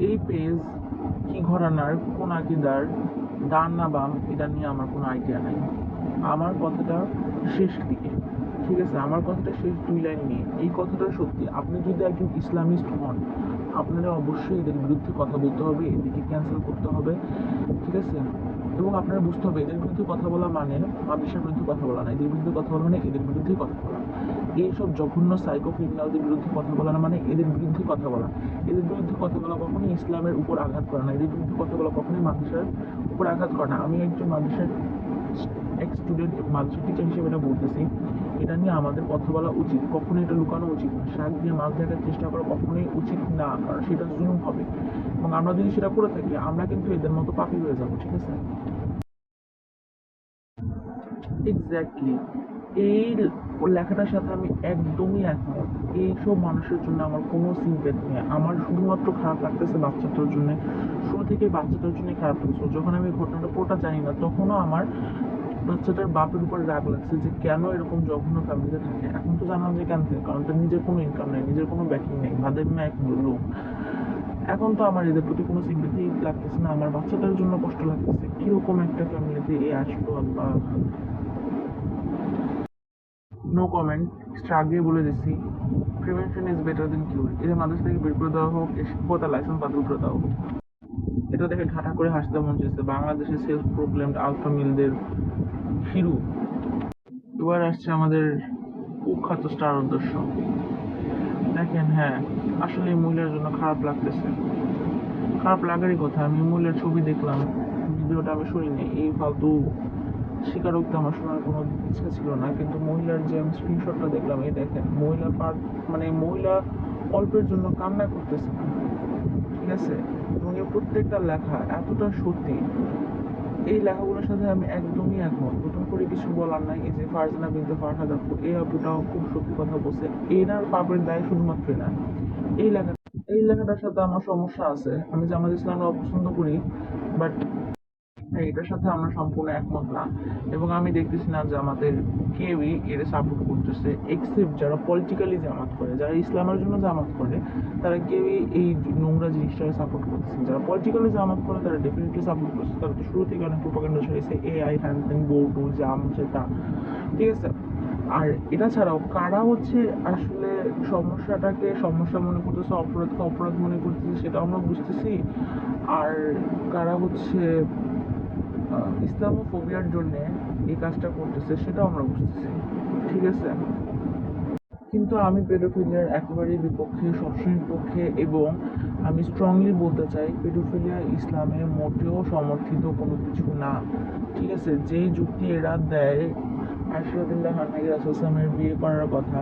এই পেজ কি ঘরানার কোন আকিদার ডান না বাম এটা নিয়ে আমার কোনো আইডিয়া নাই। আমার কথাটা শেষ দিকে, ঠিক আছে, আমার কথাটা শেষ 2 লাইন নিয়ে এই কথাটা সত্যি। আপনি যদি একজন ইসলামিস্ট হন, আপনারা অবশ্যই এদের বিরুদ্ধে কথা বলতে হবে, এদেরকে ক্যান্সেল করতে হবে, ঠিক আছে। এবং আপনারা বুঝতে হবে এদের বিরুদ্ধে কথা বলা মানে মাদ্রাসার বিরুদ্ধে কথা বলা না, এদের বিরুদ্ধে কথা বলা মানে এদের বিরুদ্ধেই কথা বলা। এইসব জঘন্য সাইকো ক্রিমিনালদের বিরুদ্ধে কথা বলা না মানে এদের বিরুদ্ধে কথা বলা। এদের বিরুদ্ধে কথা বলা কখনোই ইসলামের উপর আঘাত করে না, এদের বিরুদ্ধে কথা বলা কখনোই মাদ্রাসার উপর আঘাত করে না। আমি একজন মাদ্রাসার এক্স স্টুডেন্ট এবং মাদ্রাসার টিচার হিসেবে এটা বলতেছি, এটা নিয়ে আমাদের কথা বলা উচিত, কখনোই এটা লুকানো উচিত না। শাক দিয়ে মাছ দেখার চেষ্টা করা কখনোই উচিত না, কারণ সেটা জুলুম হবে। এবং আমরা যদি সেটা করে থাকি আমরা কিন্তু এদের মতো পাপী হয়ে যাবো, ঠিক আছে। এক্স্যাক্টলি, এই লেখাটার সাথে আমি একদমই একমত। এইসব মানুষের জন্য আমার কোনো সিম্প্যাথি নেই। আমার শুধুমাত্র খারাপ লাগতেছে বাচ্চাটার জন্য, শুরু থেকে বাচ্চাটার জন্য খারাপ লাগছে। যখন আমি ঘটনাটা পুরোটা জানি না তখনও আমার বাচ্চাটার বাপের উপর রাগ লাগছে যে কেন এরকম জঘন্য ফ্যামিলিতে থাকে। এখন তো জানলাম যে কেন থাকে, কারণ তার নিজের কোনো ইনকাম নেই, নিজের কোনো ব্যাকিং নেই, ভাদের মেয়ে এক লোক। এখন তো আমার এদের প্রতি কোনো সিম্প্যাথি লাগতেছে না, আমার বাচ্চাটার জন্য কষ্ট লাগতেছে। কিরকম একটা ফ্যামিলিতে এ আসলো আল্লাহ। নো কমেন্ট, আগে বলে দিচ্ছি, প্রিভেনশন ইজ বেটার দেন কিউর। এদের মাদ্রাসা থেকে বের করে দেওয়া হোক, এর শিক্ষকতার লাইসেন্স বাতিল করে দেওয়া হোক। এটা দেখে ঘাটা করে হাসতে মন চেয়েছে বাংলাদেশের সেলফ প্রোক্লেমড আলফা মিলদের হিরো। এবার আসছে আমাদের কুখ্যাত স্টার উদ্দেশ্য। দেখেন, হ্যাঁ, আসলে এই মহিলার জন্য খারাপ লাগতেছে, খারাপ লাগারই কথা। আমি মহিলার ছবি দেখলাম, ভিডিওটা আমি শুনিনি, এই ফালতু স্বীকারোক্তি আমার শোনার কোনো ইচ্ছা ছিল না, কিন্তু মহিলার যে আমি স্ক্রিনশটটা দেখলাম, এই দেখেন মহিলা মানে মহিলা অল্পের জন্য কান্না করতেছে না, ঠিক আছে। এবং এই প্রত্যেকটা লেখা এতটা সত্যি, এই লেখাগুলোর সাথে আমি একদমই একমত। নতুন করে কিছু বলার নাই। এই যে ফারজানা বিনতে ফারহাদ আপু, এই আপুটাও খুব সত্যি কথা বলছে। এনার পাপের দায় শুধুমাত্র না, এই লেখা এই লেখাটার সাথে আমার সমস্যা আছে। আমি জামাত ইসলামকে অপছন্দ করি, বাট এটার সাথে আমরা সম্পূর্ণ একমত না। এবং আমি দেখতেছি না যে আমাদের কেউই এর সাপোর্ট করতেছে, এক্সেপ্ট যারা পলিটিক্যালি জামাত করে, যারা ইসলামের জন্য জামাত করে, তারা কেউই এই নোংরা জিনিসটাকে সাপোর্ট করতেছে। যারা পলিটিক্যালি জামাত করে তারা ডেফিনেটলি সাপোর্ট করছে, তারা তো শুরু থেকে অনেক প্রোপাগান্ডা ছড়িয়েছে, এআই হ্যান ত্যান বউ জাম সেটা, ঠিক আছে। আর এটা ছাড়াও কারা হচ্ছে আসলে সমস্যাটাকে সমস্যা মনে করতেছে, অপরাধকে অপরাধ মনে করতেছে, সেটা আমরা বুঝতেছি। আর কারা হচ্ছে ইসলামোফোবিয়ার জন্য এই কাজটা করতেছে সেটাও আমরা বুঝতেছি, ঠিক আছে। কিন্তু আমি পেডোফিলিয়ার একেবারেই বিপক্ষে, সবসময় বিপক্ষে। এবং আমি স্ট্রংলি বলতে চাই পেডোফিলিয়া ইসলামের মোটেও সমর্থিত কোনো কিছু না, ঠিক আছে। যেই যুক্তি এরা দেয় আশরাদুল্লাহ নাকি রাসুলসালামের বিয়ে করার কথা,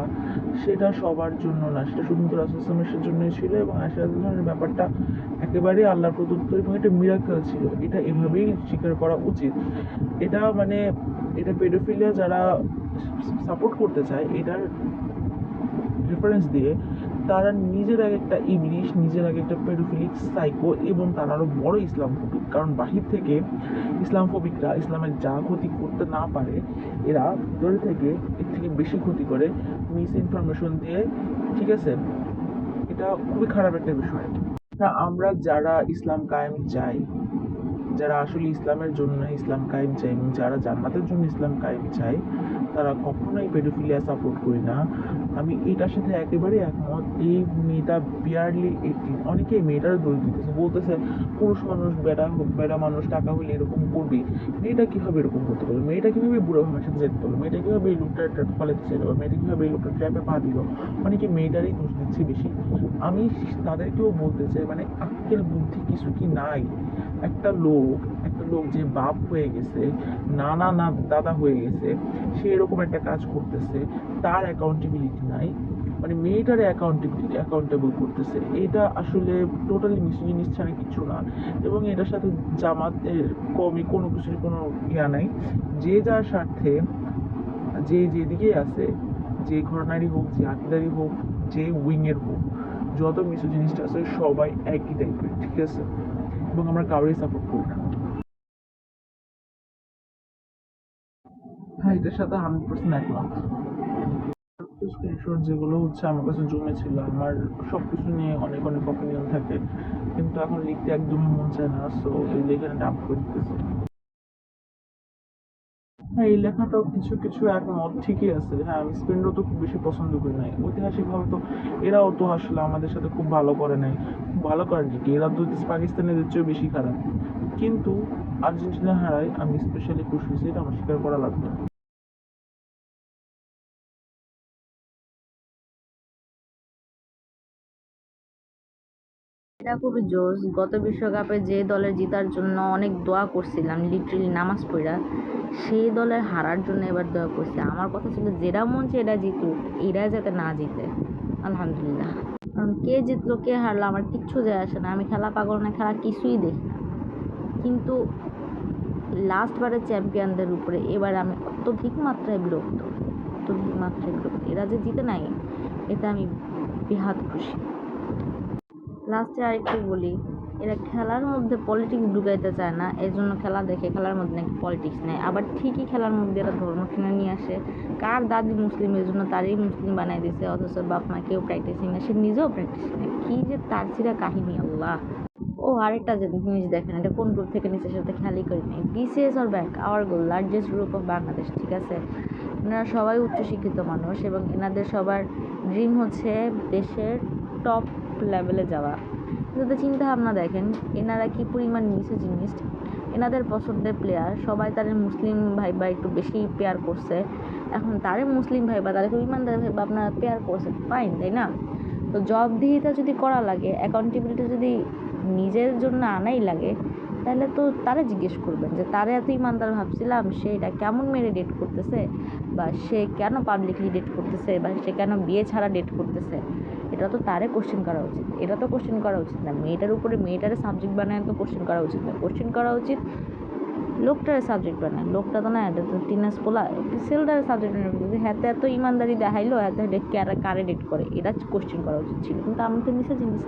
সেটা সবার জন্য না, সেটা শুধুমাত্র রাসুলসালামের জন্যই ছিল। এবং আশরাদুল্লাহের ব্যাপারটা একেবারেই আল্লাহর প্রদত্ত এবং এটা মিরাকেল ছিল, এটা এভাবেই স্বীকার করা উচিত। এটা মানে এটা পেডোফিলিয়া যারা সাপোর্ট করতে চায় এটার রেফারেন্স দিয়ে তারা নিজের আগে একটা ইবলিশ, নিজের আগে একটা পেডোফিলিক সাইকো, এবং তারা আরও বড় ইসলামফোবিক। কারণ বাহির থেকে ইসলামফোবিকরা ইসলামের যা ক্ষতি করতে না পারে এরা ভিতরে থেকে এর থেকে বেশি ক্ষতি করে মিস ইনফরমেশন দিয়ে, ঠিক আছে। এটা খুবই খারাপ একটা বিষয়। আমরা যারা ইসলাম কায়েম চাই, যারা আসলে ইসলামের জন্য ইসলাম কায়েম চাই এবং যারা জান্নাতের জন্য ইসলাম কায়েম চাই, তারা কখনোই পেডোফিলিয়া সাপোর্ট করি না। আমি এটার সাথে একেবারেই একমত। এই মেয়েটা বিয়ারলি 18, অনেকে এই মেয়েটার দোষ দিতেছে, বলতেছে পুরুষ মানুষ, বেটা মানুষ, টাকা হলে এরকম করবি। মেয়েটা কীভাবে এরকম করতে পারবে, মেয়েটা কীভাবে বুড়ো ভাবের সাথে যেতে পারবে, মেয়েটা কীভাবে এই লোকটার ফলাতে চাইতে পারবে, মেয়েটা কীভাবে এই লোকটার ট্র্যাপে পা দিল। অনেকে মেয়েটারই দোষ দিচ্ছে বেশি। আমি তাদেরকেও বলতে চাই, মানে আক্কেল বুদ্ধি কিছু কি নাই? একটা লোক যে বাপ হয়ে গেছে, নানা না দাদা হয়ে গেছে, সে এরকম একটা কাজ করতেছে, তার অ্যাকাউন্টেবিলিটি নাই, মানে মেয়েটার অ্যাকাউন্টেবল করতেছে। এটা আসলে টোটালি মিসজিনিস ছাড়া কিছু না। এবং এটার সাথে জামাতের কমই কোনো কিছুর কোনো ইয়া নাই। যে যার স্বার্থে যে যেদিকে আছে, যে ঘটনারই হোক, যে আকিদারই হোক, যে উইংয়ের হোক, যত মিসজিনিসটা আছে সবাই একই টাইপের, ঠিক আছে। এবং আমরা কাউরেই সাপোর্ট করি না। হ্যাঁ, এটার সাথে 100% একমত। স্ক্রিনশট যেগুলো হচ্ছে আমার কাছে জমেছিল, আমার সবকিছু নিয়ে অনেক অনেক অপিনিয়ন থাকে, কিন্তু এখন লিখতে একদমই মন চায় না, সো এই লেখাটা ডাব করে দিতেছি। হ্যাঁ, এই লেখাটাও কিছু কিছু একমত, ঠিকই আছে। হ্যাঁ, আমি স্পেনও তো খুব বেশি পছন্দ করি নাই, ঐতিহাসিকভাবে তো এরাও তো আসলে আমাদের সাথে খুব ভালো করে নাই। খুব ভালো করেন কি, এরা তো পাকিস্তানিদের চেয়েও বেশি খারাপ। কিন্তু আর্জেন্টিনা হারায় আমি স্পেশালি খুশি হয়েছি, এটা আমার স্বীকার করা লাগবে। এটা খুবই জোস। গত বিশ্বকাপে যে দলের জেতার জন্য অনেক দোয়া করছিলাম, লিটারেলি নামাজ পড়া, সেই দলের হারার জন্য এবার দোয়া করছি। আমার কথা ছিল যেটা মন চায় এরা জিতুক, এরা যাতে না জিতে। আলহামদুলিল্লাহ। কারণ কে জিতলো কে হারলো আমার কিচ্ছু যায় আসে না, আমি খেলা পাগল না, খেলা কিছুই দেখি না। কিন্তু লাস্ট বারের চ্যাম্পিয়নদের উপরে এবার আমি অত্যধিক মাত্রায় বিরক্ত, অত্যধিক মাত্রায় বিরক্ত। এরা যে জিতে নাই, এটা আমি বেহাত খুশি। লাস্টে আরেকটু বলি, এরা খেলার মধ্যে পলিটিক্স ঢুকাইতে চায় না, এই জন্য খেলা দেখে খেলার মধ্যে নাকি পলিটিক্স নেই। আবার ঠিকই খেলার মধ্যে এরা ধর্ম কিনে নিয়ে আসে। কার দাদি মুসলিম, এই জন্য তারই মুসলিম বানাই দিছে, অথচ বাপ মা কেউ প্র্যাকটিসিং না, সে নিজেও প্র্যাকটিস নেই। কী যে তার চিরা কাহিনী, আল্লাহ। ও আরেকটা জিনিস দেখেন, এটা কোন গ্রুপ থেকে নিচে সাথে খেয়ালই করিনি। BCS or bank hour goal, largest group of Bangladesh, ঠিক আছে। এনারা সবাই উচ্চশিক্ষিত মানুষ এবং এনাদের সবার ড্রিম হচ্ছে দেশের টপ লেভেলে যাওয়া। কিন্তু চিন্তা ভাবনা দেখেন, এনারা কি পরিমাণ মিসোজিনিস্ট। এনাদের পছন্দের প্লেয়ার সবাই তাদের মুসলিম ভাইবা একটু বেশি পেয়ার করছে। এখন তারে মুসলিম ভাইবা, তাদেরকে ইমানদার ভাইবা আপনারা পেয়ার করছেন, ফাইন, তাই না? তো জবাবদিহিতা যদি করা লাগে, অ্যাকাউন্টেবিলিটি যদি নিজের জন্য আনাই লাগে, তাহলে তো তারে জিজ্ঞেস করবেন যে তারে এত ইমানদার ভাবছিলাম, সে এটা কেমন মেরে ডেট করতেছে, বা সে কেন পাবলিকলি ডেট করতেছে, বা সে কেন বিয়ে ছাড়া ডেট করতেছে। এটা তো তারে কোশ্চেন করা উচিত, এটা তো কোশ্চেন করা উচিত না। মেয়েটার উপরে মেয়েটারে সাবজেক্ট বানায় তো কোশ্চেন করা উচিত না। কোশ্চেন করা উচিত লোকটারে সাবজেক্ট বানায়, লোকটা তো না, এটা তো টিনাস পোলা, সেলটারে সাবজেক্ট বানায়। হ্যাঁ, এত ইমানদারি দেখাইলো, এত কারে ডেট করে, এটা কোশ্চেন করা উচিত ছিল। কিন্তু আমি তো নিচে জিনিস